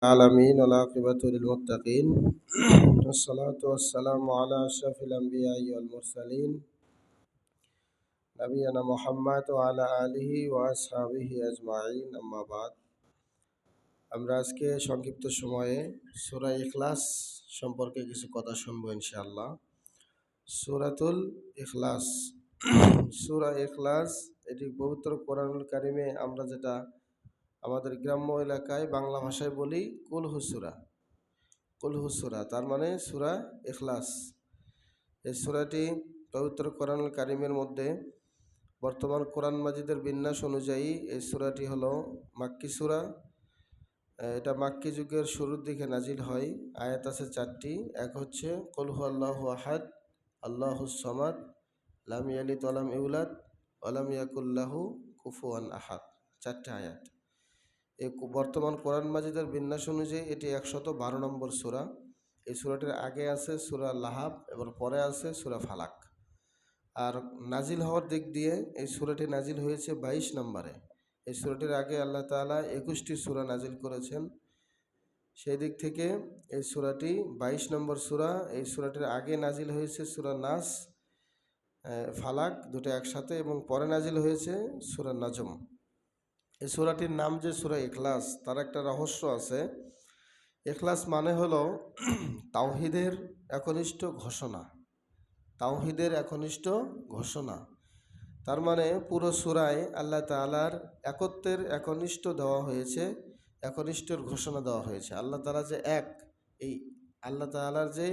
العالمين والعاقبة للمتقين والصلاة والسلام على أشرف الأنبياء والمرسلين نبينا محمد وعلى آله وأصحابه أجمعين أما بعد আমরা আজকে সংক্ষিপ্ত সময়ে সূরা ইখলাস সম্পর্কে কিছু কথা শুনবো ইনশাআল্লাহ। সূরাতুল ইখলাস সূরা ইখলাস এটি পবিত্র কোরআনুল কারিমে আমরা যেটা আমাদের গ্রাম্য এলাকায় বাংলা ভাষায় বলি কুলহুসুরা, তার মানে সূরা ইখলাস। এই সূরাটি পবিত্র কোরআনুল কারিমের মধ্যে বর্তমান কোরআন মাজিদের বিন্যাস অনুযায়ী এই সূরাটি হলো মাক্কি সূরা। এটা মাক্কি যুগের শুরুর দিকে নাজিল হয়। আয়াত আছে 4টি। এক হচ্ছে কুল হুয়াল্লাহু আহাদ আল্লাহুস সামাদ লাম ইয়ালিদ ওয়া লাম ইউলাদ ওয়া লাম ইয়াকুল লাহু কুফুয়ান আহাদ, 4টি আয়াত। এই বর্তমান কোরআন মাজিদের বিন্যাস অনুযায়ী এটি 112 নম্বর সূরা। এই সূরাটির আগে আছে সূরা লাহাব এবং পরে আছে সূরা ফালাক। আর নাজিল হওয়ার দিক দিয়ে এই সূরাটি নাজিল হয়েছে 22 নম্বরে। এই সূরাটির আগে আল্লাহ তাআলা 21টি সূরা নাজিল করেছেন। সেই দিক থেকে এই সূরাটি 22 নম্বর সূরা। এই সূরাটির আগে নাজিল হয়েছে সূরা নাস, ফালাক দুটো একসাথে, এবং পরে নাজিল হয়েছে সূরা নাজম। এই সূরাটির নাম যে সূরা ইখলাস, তার একটা রহস্য আছে। ইখলাস মানে হলো তাওহীদের একনিষ্ঠ ঘোষণা। তাওহীদের একনিষ্ঠ ঘোষণা, তার মানে পুরো সূরায় আল্লাহ তাআলার একত্বের একনিষ্ঠ দেওয়া হয়েছে, একনিষ্ঠের ঘোষণা দেওয়া হয়েছে। আল্লাহ তাআলা যে এক, এই আল্লাহ তাআলার যে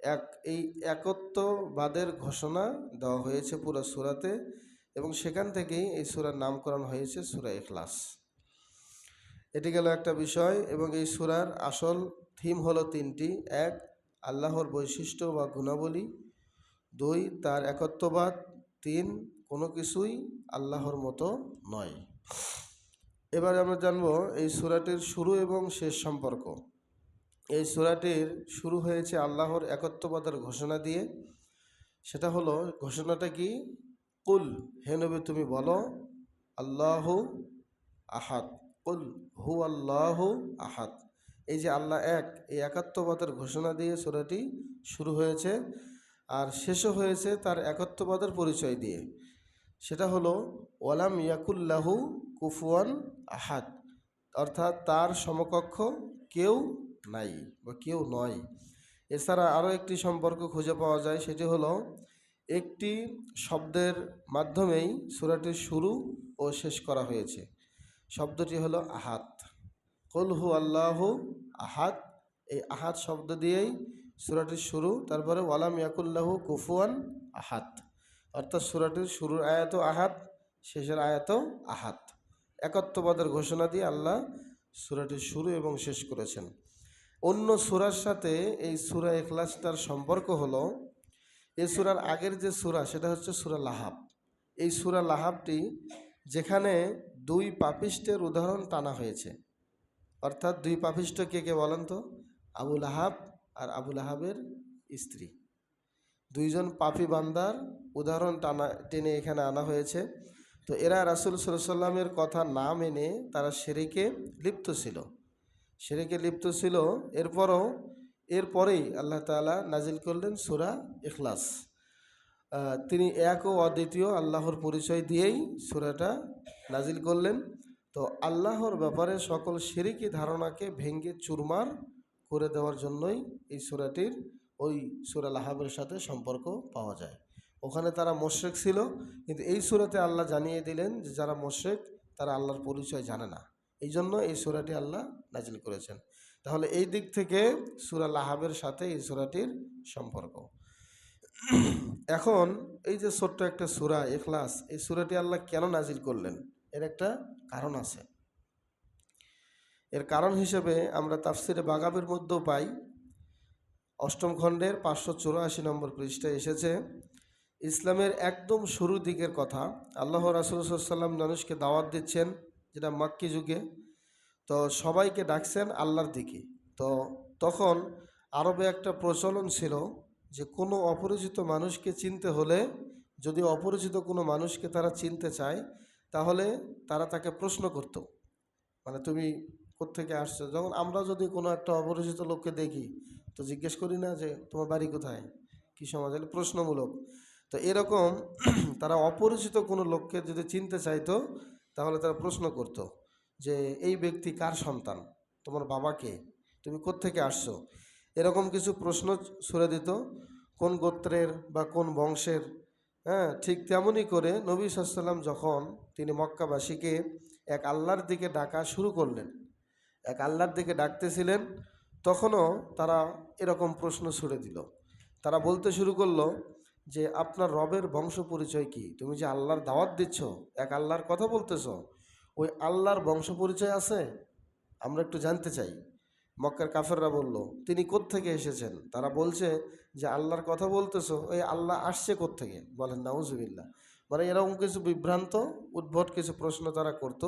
এক, এই একত্ববাদের ঘোষণা দেওয়া হয়েছে পুরো সূরাতে, এবং সেখান থেকেই এই সূরার নামকরণ হয়েছে সূরা ইখলাস। এটি গেল একটা বিষয়। এবং এই সূরার আসল থিম হলো 3টি। 1, আল্লাহর বৈশিষ্ট্য বা গুণাবলী। 2, তার একত্ববাদ। 3, কোনো কিছুই আল্লাহর মতো নয়। এবার আমরা জানব এই সূরাটির শুরু এবং শেষ সম্পর্ক। এই সূরাটির শুরু হয়েছে আল্লাহর একত্ববাদের ঘোষণা দিয়ে। সেটা হলো, ঘোষণাটা কি? কুল, হে নবী তুমি বলো, আল্লাহু আহাদ, কুল হু আল্লাহু আহাদ। এই যে আল্লাহ এক, এই একাত্মবাদের ঘোষণা দিয়ে সূরাটি শুরু হয়েছে। আর শেষও হয়েছে তার একত্ববাদের পরিচয় দিয়ে। সেটা হলো ওয়ালাম ইয়াকুল্লাহু কুফুয়ান আহাদ, অর্থাৎ তার সমকক্ষ কেউ নাই বা কেউ নয়। এছাড়া আরও একটি সম্পর্ক খুঁজে পাওয়া যায়, সেটি হলো একটি শব্দের মাধ্যমেই সূরাটির শুরু ও শেষ করা হয়েছে। শব্দটি হলো আহাদ। কুল হু আল্লাহু আহাদ, এই আহাদ শব্দ দিয়েই সূরাটির শুরু। তারপরে ওয়ালাম ইয়াকুল্লাহু কুফুয়ান আহাদ, অর্থাৎ সূরাটির শুরুর আয়াতও আহাদ, শেষের আয়াতও আহাদ। একত্ববাদের ঘোষণা দিয়ে আল্লাহ সূরাটির শুরু এবং শেষ করেছেন। অন্য সূরার সাথে এই সূরা ইখলাসটার সম্পর্ক হলো, এই সূরার আগের যে সূরা সেটা হচ্ছে সূরা লাহাব। এই সূরা লাহাবটি যেখানে 2 পাপিষ্টের উদাহরণ টানা হয়েছে। অর্থাৎ 2 পাপিষ্ঠ কে কে বলেন তো? আবু লাহাব আর আবু লাহাবের স্ত্রী। 2 জন পাপী বান্দার উদাহরণ টেনে এখানে আনা হয়েছে। তো এরা রাসূল সাল্লাল্লাহু আলাইহি ওয়াসাল্লামের কথা না মেনে তারা শিরকে লিপ্ত ছিল। এরপরেই আল্লাহ তাআলা নাজিল করলেন সূরা ইখলাস। তিনি এক ও অদ্বিতীয় আল্লাহর পরিচয় দিয়েই সূরাটা নাজিল করলেন। তো আল্লাহর ব্যাপারে সকল শিরকি ধারণাকে ভেঙে চুরমার করে দেওয়ার জন্যই এই সূরাটির ওই সূরা লাহাবের সাথে সম্পর্ক পাওয়া যায়। ওখানে তারা মুশরিক ছিল, কিন্তু এই সূরাতে আল্লাহ জানিয়ে দিলেন যে যারা মুশরিক তারা আল্লাহর পরিচয় জানে না। এই জন্য এই সূরাটি আল্লাহ নাজিল করেছেন। তাহলে এই দিক থেকে সূরা লাহাবের সাথে এই সূরাটির সম্পর্ক। এখন এই যে ছোট্ট একটা সূরা ইখলাস, এই সূরাটি আল্লাহ কেন নাজিল করলেন, এর একটা কারণ আছে। এর কারণ হিসেবে আমরা তাফসিরে বাগাবের মধ্যেও পাই। 8ম খণ্ডের 584 নম্বর পৃষ্ঠায় এসেছে, ইসলামের একদম শুরুর দিকের কথা। আল্লাহ রাসূল সাল্লাল্লাহু আলাইহি ওয়াসাল্লাম মানুষকে দাওয়াত দিচ্ছেন, যেটা মক্কি যুগে। তো সবাইকে ডাকছেন আল্লাহর দিকে। তো তখন আরবে একটা প্রচলন ছিল যে কোনো অপরিচিত মানুষকে চিনতে হলে, যদি অপরিচিত কোনো মানুষকে তারা চিনতে চায়, তাহলে তারা তাকে প্রশ্ন করত, মানে তুমি কোত্থেকে আসছো। যখন আমরা যদি কোনো একটা অপরিচিত লোককে দেখি তো জিজ্ঞেস করি না যে তোমার বাড়ি কোথায়, কী সমাজ, এটা প্রশ্নমূলক। তো এরকম তারা অপরিচিত কোনো লোককে যদি চিনতে চাইতো তাহলে তারা প্রশ্ন করত যে এই ব্যক্তি কার সন্তান, তোমার বাবা কে, তুমি কোত্থেকে আসছো, এরকম কিছু প্রশ্ন ছুড়ে দিত, কোন গোত্রের বা কোন বংশের। হ্যাঁ, ঠিক তেমনই করে নবী সাল্লাল্লাহু আলাইহি ওয়াসাল্লাম যখন তিনি মক্কাবাসীকে এক আল্লাহর দিকে ডাকা শুরু করলেন, এক আল্লাহর দিকে ডাকতেছিলেন, তখনও তারা এরকম প্রশ্ন ছুড়ে দিল। তারা বলতে শুরু করলো যে আপনার রবের বংশ পরিচয় কি, তুমি যে আল্লাহর দাওয়াত দিচ্ছ, এক আল্লাহর কথা বলতেছ, ওই আল্লাহর বংশ পরিচয় আছে, আমরা একটু জানতে চাই। মক্কার কাফেররা বলল তিনি কোত্থেকে এসেছেন। তারা বলছে যে আল্লাহর কথা বলতেছো, ওই আল্লাহ আসছে কোত্থেকে, বলেন নাউজুবিল্লাহ। মানে এরকম কিছু বিভ্রান্ত উদ্ভট কিছু প্রশ্ন তারা করত।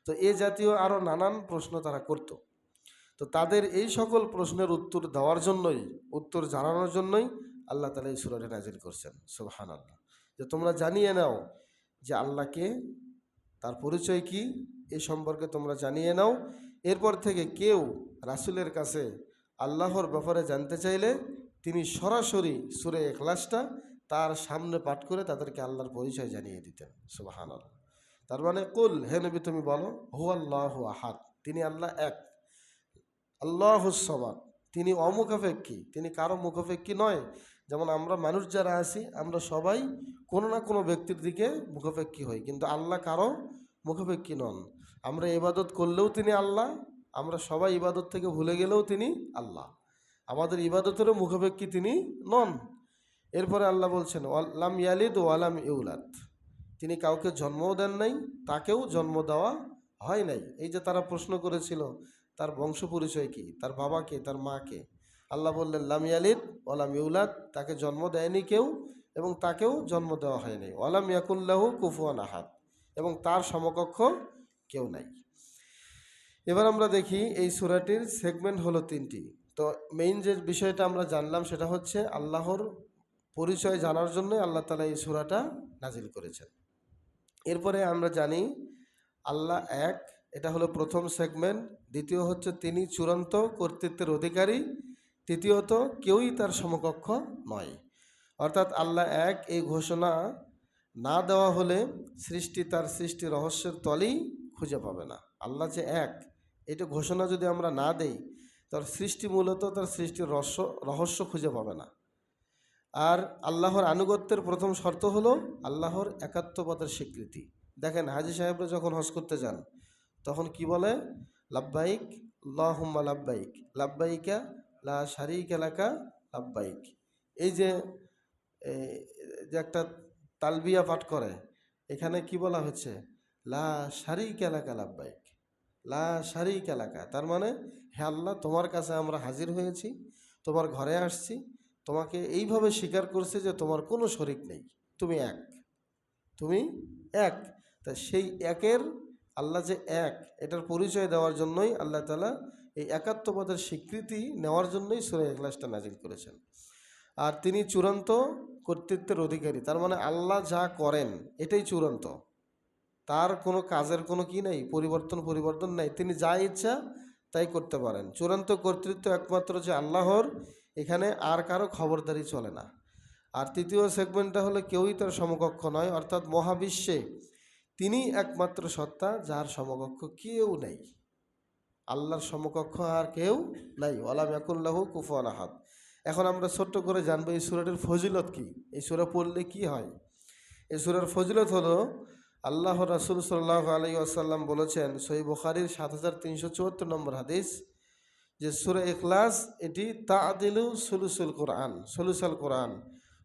তো এ জাতীয় আরও নানান প্রশ্ন তারা করত। তো তাদের এই সকল প্রশ্নের উত্তর দেওয়ার জন্যই, উত্তর জানানোর জন্যই আল্লাহ তাআলা এই সূরাটা নাজিল করছেন। সুবহানাল্লাহ। যে তোমরা জানিয়ে নাও যে আল্লাহকে, তার পরিচয় কি, এ সম্পর্কে তোমরা জানিয়ে নাও। এরপর থেকে কেউ রাসূলের কাছে আল্লাহর ব্যাপারে জানতে চাইলে তিনি সরাসরি সূরা ইখলাসটা তার সামনে পাঠ করে তাদেরকে আল্লাহর পরিচয় জানিয়ে দিতেন। সুবহানাল্লাহ। তার মানে কুল, হে নবী তুমি বলো, হুয়াল্লাহু আহাদ, তিনি আল্লাহ এক, আল্লাহুস সামাদ, তিনি অমুখাপেক্ষী, তিনি কারো মুখাপেক্ষী নয়। যেমন আমরা মানুষ যারা আছি আমরা সবাই কোনো না কোনো ব্যক্তির দিকে মুখাপেক্ষী হই, কিন্তু আল্লাহ কারো মুখাপেক্ষী নন। আমরা ইবাদত করলেও তিনি আল্লাহ, আমরা সবাই ইবাদত থেকে ভুলে গেলেও তিনি আল্লাহ, আমাদের ইবাদতেরও মুখাপেক্ষী তিনি নন। এরপরে আল্লাহ বলছেন লাম ইয়ালিদ ওয়ালাম ইউলাদ, তিনি কাউকে জন্মও দেন নাই, তাকেও জন্ম দেওয়া হয় নাই। এই যে তারা প্রশ্ন করেছিল তার বংশ পরিচয় কি, তার বাবাকে, তার মাকে, আল্লাহ বললেন লাম ইয়ালিদ ওয়ালাম ইউলাদ, তাকে জন্ম দেয়নি কেউ এবং তাকেও জন্ম দেওয়া হয়নি। ওয়ালাম ইয়াকুল্লাহু কুফুয়ান আহাদ, এবং তার সমকক্ষ কেউ নাই। এবার আমরা দেখি এই সূরাটির সেগমেন্ট হলো তিনটি। তো মেইন যে বিষয়টা আমরা জানলাম সেটা হচ্ছে আল্লাহর পরিচয় জানার জন্য আল্লাহ তাআলা এই সূরাটা নাজিল করেছেন। এরপরে আমরা জানি আল্লাহ এক, এটা হলো প্রথম সেগমেন্ট। দ্বিতীয় হচ্ছে তিনি চূড়ান্ত কর্তৃত্বের অধিকারী। তৃতীয়ত কেউই তার সমকক্ষ নয়। অর্থাৎ আল্লাহ এক এই ঘোষণা না দেওয়া হলে সৃষ্টি তার সৃষ্টি রহস্যের তলেই খুঁজে পাবে না। আল্লাহ যে এক, এটা ঘোষণা যদি আমরা না দেই তার সৃষ্টি মূলত তার সৃষ্টির রহস্য খুঁজে পাবে না। আর আল্লাহর আনুগত্যের প্রথম শর্ত হলো আল্লাহর একাত্মবাদের স্বীকৃতি। দেখেন হাজী সাহেবরা যখন হজ করতে যান তখন কি বলে, লাব্বাইক আল্লাহুম্মা লাব্বাইক, লাব্বাইকা লা শারীকা লাকা লাব্বাইক। এই যে একটা তালবিয়া পাঠ করে, এখানে কি বলা হচ্ছে, লা শারীকা লাকা লাব্বাইক, লা শারীকা লাকা। তার মানে হে আল্লাহ তোমার কাছে আমরা হাজির হয়েছি, তোমার ঘরে আসছি, তোমাকে এইভাবে স্বীকার করছে যে তোমার কোনো শরিক নেই, তুমি এক, তুমি এক। তা সেই একের, আল্লাহ যে এক, এটার পরিচয় দেওয়ার জন্যই আল্লাহ তাআলা এই একাত্মবাদের স্বীকৃতি নেওয়ার জন্যই সূরা ইখলাসটা নাজিল করেছেন। আর তিনি চূড়ান্ত কর্তৃত্বের অধিকারী, তার মানে আল্লাহ যা করেন এটাই চূড়ান্ত, তার কোনো কাজের কোনো কি নেই, পরিবর্তন নাই, তিনি যা ইচ্ছা তাই করতে পারেন। চূড়ান্ত কর্তৃত্ব একমাত্র যে আল্লাহর, এখানে আর কারো খবরদারি চলে না। আর তৃতীয় সেগমেন্টটা হলো কেউই তার সমকক্ষ নয়, অর্থাৎ মহাবিশ্বে তিনি একমাত্র সত্তা যার সমকক্ষ কেউ নেই, আল্লাহর সমকক্ষ আর কেউ নাই। ওয়ালাম ইয়াকুল্লাহু কুফুয়ান আহাদ। এখন আমরা ছোট্ট করে জানবো এই সূরাটির ফজিলত কি, এই সূরা পড়লে কি হয়। এই সূরার ফজিলত হলো আল্লাহ রাসূল সাল্লাল্লাহু আলাইহি ওয়াসাল্লাম বলেছেন, সহিহ বুখারীর 7374 নম্বর হাদিস, যে সূরা ইখলাস এটি তাআদিলু সুলুসুল কোরআন, সুলুসাল কোরআন।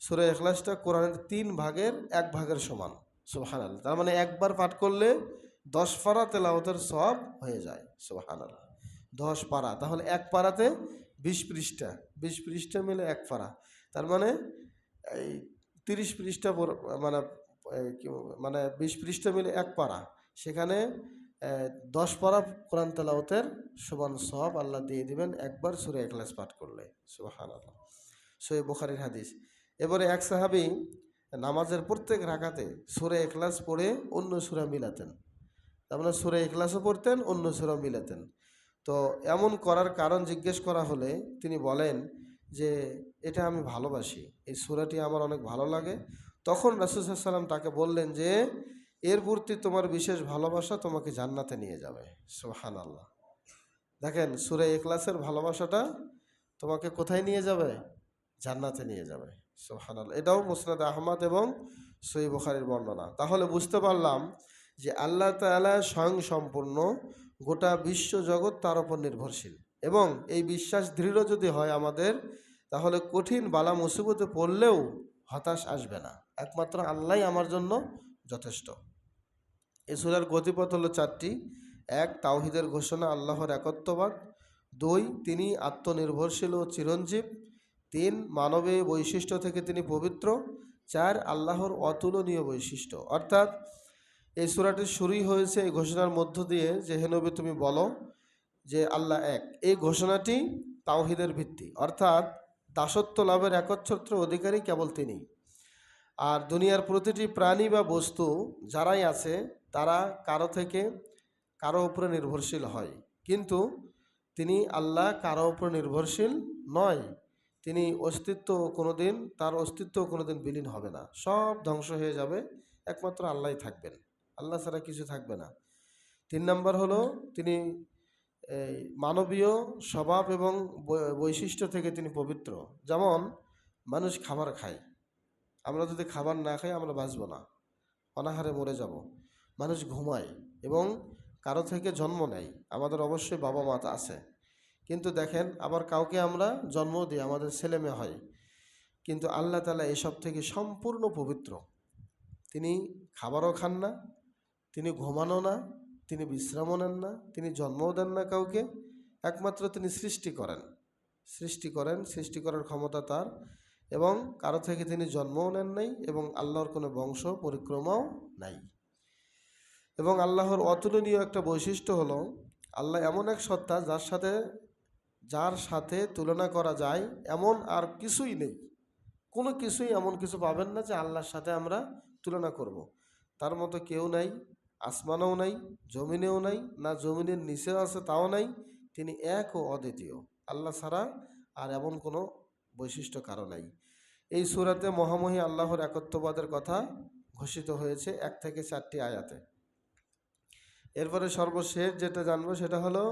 সূরা ইখলাসটা কোরআনের 3 ভাগের 1 ভাগের সমান। সুবহানাল্লাহ। তার মানে একবার পাঠ করলে 10 পারা তেলাওয়াতের সওয়াব হয়ে যায়। সুবহানাল্লাহ। 10 পারা, তাহলে এক পারাতে 20 পৃষ্ঠা, 20 পৃষ্ঠা মিলে এক পারা, তার মানে এই 30 পৃষ্ঠা, মানে মানে 20 পৃষ্ঠা মিলে এক পারা, সেখানে 10 পারা কোরআন তেলাওয়াতের সমান সওয়াব আল্লাহ দিয়ে দিবেন একবার সূরা ইখলাস পাঠ করলে। সুবহানাল্লাহ। সহিহ বুখারীর হাদিস। এবারে এক সাহাবী নামাজের প্রত্যেক রাকাতে সূরা ইখলাস পড়ে অন্য সূরা মিলাতেন, তার মানে সূরা ইখলাসও পড়তেন, অন্য সূরা মিলাতেন। তো এমন করার কারণ জিজ্ঞেস করা হলে তিনি বলেন যে এটা আমি ভালোবাসি, এই সূরাটি আমার অনেক ভালো লাগে। তখন রাসূল সাল্লাল্লাহু আলাইহি ওয়াসাল্লাম তাকে বললেন যে এর প্রতি তোমার বিশেষ ভালোবাসা তোমাকে জান্নাতে নিয়ে যাবে। সুবহানাল্লাহ। দেখেন সূরা ইখলাসের ভালোবাসাটা তোমাকে কোথায় নিয়ে যাবে? জান্নাতে নিয়ে যাবে। সুবহানাল্লাহ। এটাও মুসনাদ আহমদ এবং সহিহ বুখারীর বর্ণনা। তাহলে বুঝতে পারলাম যে আল্লাহ তাআলা স্বয়ং সম্পূর্ণ, গোটা বিশ্ব জগৎ তার উপর নির্ভরশীল। এবং এই বিশ্বাস দৃঢ় যদি হয় আমাদের, তাহলে কঠিন বালা মুসিবতে পড়লেও হতাশ আসবে না। একমাত্র আল্লাহই আমার জন্য যথেষ্ট। এই সূরার গতিপথ হলো চারটি। এক, তাওহীদের ঘোষণা, আল্লাহর একত্ববাদ। দুই, তিনি আত্মনির্ভরশীল ও চিরঞ্জীব। তিন, মানবীয় বৈশিষ্ট্য থেকে তিনি পবিত্র। চার, আল্লাহর অতুলনীয় বৈশিষ্ট্য। অর্থাৎ এই সূরাটি শুরুই হয়েছে এই ঘোষণার মধ্য দিয়ে যে হে নবী তুমি বলো যে আল্লাহ এক। এই ঘোষণাটি তাওহীদের ভিত্তি, অর্থাৎ দাসত্ব লাভের একচ্ছত্র অধিকারী কেবল তিনি। আর দুনিয়ার প্রতিটি প্রাণী বা বস্তু যারাই আছে তারা কারো উপরে নির্ভরশীল হয়, কিন্তু তিনি আল্লাহ কারো উপরে নির্ভরশীল নয়। তিনি তার অস্তিত্ব কোনোদিন বিলীন হবে না, সব ধ্বংস হয়ে যাবে, একমাত্র আল্লাহই থাকবেন, আল্লাহ ছাড়া কিছু থাকবে না। তিন নম্বর হলো তিনি এই মানবীয় স্বভাব এবং বৈশিষ্ট্য থেকে তিনি পবিত্র। যেমন মানুষ খাবার খায়, আমরা যদি খাবার না খাই আমরা বাঁচব না, অনাহারে মরে যাব। মানুষ ঘুমায় এবং কারো থেকে জন্ম নেয়, আমাদের অবশ্যই বাবা মা আছে, কিন্তু দেখেন আবার কাউকে আমরা জন্ম দিই, আমাদের ছেলে মেয়ে হয়, কিন্তু আল্লাহ তাআলা এসব থেকে সম্পূর্ণ পবিত্র। তিনি খাবারও খান না, তিনি ঘুমানো না, তিনি বিশ্রামও নেন না, তিনি জন্মও দেন না কাউকে, একমাত্র তিনি সৃষ্টি করেন, সৃষ্টি করার ক্ষমতা তার। এবং কারো থেকে তিনি জন্মও নেন নাই এবং আল্লাহর কোনো বংশ পরিক্রমাও নাই। এবং আল্লাহর অতুলনীয় একটা বৈশিষ্ট্য হলো আল্লাহ এমন এক সত্তা যার সাথে তুলনা করা যায় এমন আর কিছুই নেই। কোনো কিছুই এমন কিছু পাবেন না যে আল্লাহর সাথে আমরা তুলনা করব। তার মতো কেউ নাই, আসমানেও নাই, জমিনেও নাই, না জমিনের নিচেও আছে তাও নাই। তিনি এক ও অদ্বিতীয়, আল্লাহ ছাড়া আর এমন কোনো বৈশিষ্ট্য কারো নাই। এই সূরাতে মহামহি আল্লাহর একত্ববাদের কথা ঘোষিত হয়েছে 1 থেকে 4টি আয়াতে। এরপরে সর্বশেষ যেটা জানবো সেটা হলো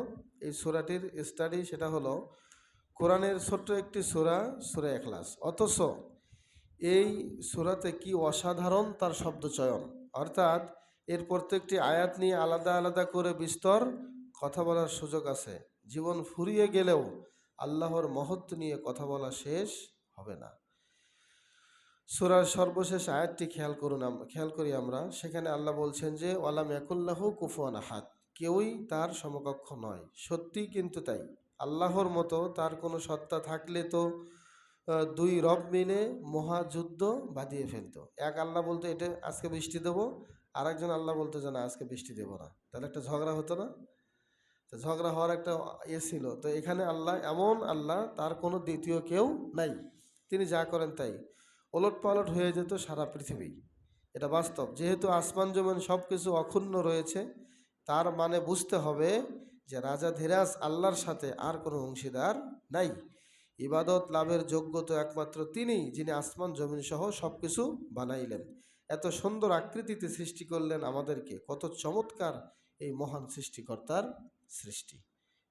এই সূরাটির স্টাডি, সেটা হলো কোরআনের ছোট্ট একটি সূরা, সূরা ইখলাস, অথচ এই সূরাতে কি অসাধারণ তার শব্দচয়ন। অর্থাৎ এর প্রত্যেকটি আয়াত নিয়ে আলাদা আলাদা করে বিস্তর কথা বলার সুযোগ আছে। জীবন ফুরিয়ে গেলেও আল্লাহর মহত্ব নিয়ে কথা বলা শেষ হবে না। সূরার সর্বশেষ আয়াতটি খেয়াল করি আমরা, সেখানে আল্লাহ বলছেন যে ওয়ালাম ইয়াকুল্লাহু কুফুয়ান আহাদ, কেউই তার সমকক্ষ নয়। সত্যি কিন্তু তাই, আল্লাহর মতো তার কোনো সত্তা থাকলে তো দুই রব মিলে মহাযুদ্ধ বাঁধিয়ে ফেলতো। এক আল্লাহ বলতো এটা আজকে বৃষ্টি দেবো, আরেকজন আল্লাহ বলতো যে না আজকে বৃষ্টি দেবো না, তাহলে একটা ঝগড়া হতো না? তো ঝগড়া হওয়ার একটা ছিল। তো এখানে এমন আল্লাহ, তার কোনো দ্বিতীয় কেউ নাই, তিনি যা করেন তাই। ওলটপালট হয়ে যেত সারা পৃথিবী, এটা বাস্তব। যেহেতু আসমান জমিন সব কিছু অক্ষুণ্ণ রয়েছে, তার মানে বুঝতে হবে যে রাজা ধীরাজ আল্লাহর সাথে আর কোনো অংশীদার নাই। ইবাদত লাভের যোগ্য তো একমাত্র তিনি, যিনি আসমান জমিন সহ সব কিছু বানাইলেন, এত সুন্দর আকৃতিতে সৃষ্টি করলেন আমাদেরকে। কত চমৎকার এই মহান সৃষ্টিকর্তার সৃষ্টি,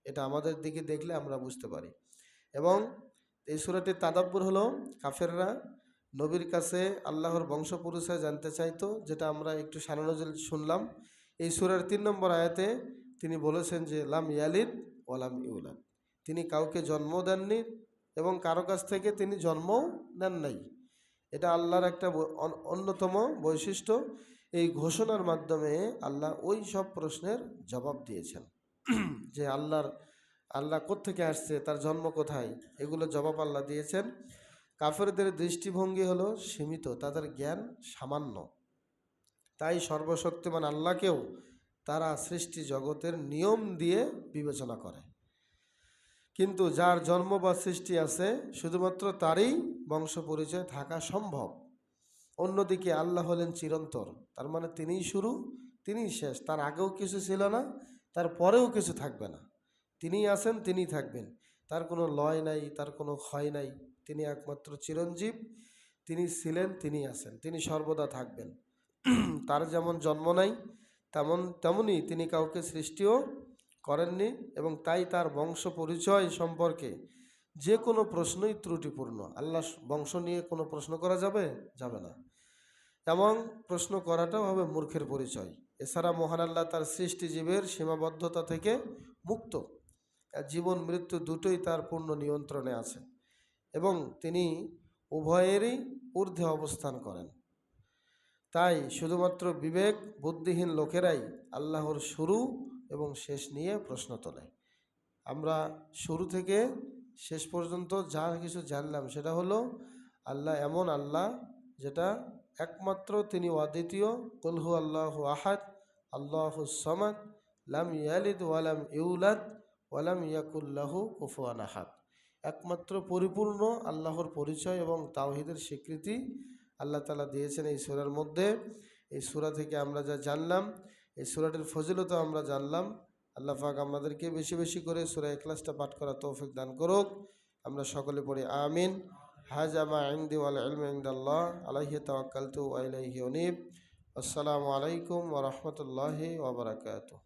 এটা আমাদের দিকে দেখলে আমরা বুঝতে পারি। এবং এই সূরাটির তাদাব্বুর হলো কাফেররা নবীর কাছে আল্লাহর বংশ পরিচয় জানতে চাইতো, যেটা আমরা একটু সানানজল শুনলাম। এই সূরার 3 নম্বর আয়াতে তিনি বলেছেন যে লাম ইয়ালিদ ওয়ালাম ইউলাদ, তিনি কাউকে জন্ম দেননি এবং কারো কাছ থেকে তিনি জন্মও নেন নাই। এটা আল্লাহর একটা অন্যতম বৈশিষ্ট্য। এই ঘোষণার মাধ্যমে আল্লাহ ওই সব প্রশ্নের জবাব দিয়েছেন যে আল্লাহ কোত্থেকে আসছে, তার জন্ম কোথায়, এগুলো জবাব আল্লাহ দিয়েছেন। কাফেরদের দৃষ্টিভঙ্গি হলো সীমিত, তাদের জ্ঞান সামান্য, তাই সর্বশক্তিমান আল্লাহকেও তারা সৃষ্টি জগতের নিয়ম দিয়ে বিবেচনা করে। কিন্তু যার জন্ম বা সৃষ্টি আছে শুধুমাত্র তারই বংশ পরিচয় থাকা সম্ভব। অন্যদিকে আল্লাহ হলেন চিরন্তর, তার মানে তিনিই শুরু, তিনিই শেষ, তার আগেও কিছু ছিল না, তার পরেও কিছু থাকবে না। তিনিই আছেন, তিনিই থাকবেন। তার কোনো লয় নাই, তার কোনো ক্ষয় নাই। তিনি একমাত্র চিরঞ্জীব, তিনি ছিলেন, তিনি আছেন, তিনি সর্বদা থাকবেন। তার যেমন জন্ম নাই, তেমনি তিনি কাউকে সৃষ্টিও করেননি, এবং তাই তার বংশ পরিচয় সম্পর্কে যে কোনো প্রশ্নই ত্রুটিপূর্ণ। আল্লাহ বংশ নিয়ে কোনো প্রশ্ন করা যাবে? যাবে না। এবং প্রশ্ন করাটাও হবে মূর্খের পরিচয়। এছাড়া মহান আল্লাহ তার সৃষ্টিজীবের সীমাবদ্ধতা থেকে মুক্ত। জীবন মৃত্যু দুটোই তার পূর্ণ নিয়ন্ত্রণে আছে, এবং তিনি উভয়েরই ঊর্ধ্বে অবস্থান করেন। তাই শুধুমাত্র বিবেক বুদ্ধিহীন লোকেরাই আল্লাহর শুরু এবং শেষ নিয়ে প্রশ্ন তোলে। আমরা শুরু থেকে শেষ পর্যন্ত যা কিছু জানলাম সেটা হলো আল্লাহ এমন আল্লাহ যেটা একমাত্র তিনি অদ্বিতীয়। কুল হু আল্লাহু আহাদ আল্লাহুস সামাদ লাম ইয়ালিদ ওয়ালাম ইউলাদ ওয়ালাম ইয়াকুল লাহু কুফুয়ান আহাদ। একমাত্র পরিপূর্ণ আল্লাহর পরিচয় এবং তাওহীদের স্বীকৃতি আল্লাহ তাআলা দিয়েছেন এই সূরার মধ্যে। এই সূরা থেকে আমরা যা জানলাম, এই সূরাটির ফজিলতও আমরা জানলাম। আল্লাহ পাক আমাদেরকে বেশি বেশি করে সূরা ইখলাসটা পাঠ করার তৌফিক দান করুক। আমরা সকলে পড়ি আমিন। হাযা মা ইনদি ওয়াল ইলমু ইনদাল্লাহ আলাইহি তাওয়াক্কালতু ওয়া ইলাইহি উনীব। আসসালামু আলাইকুম ওয়া রাহমাতুল্লাহি ওয়া বারাকাতুহু।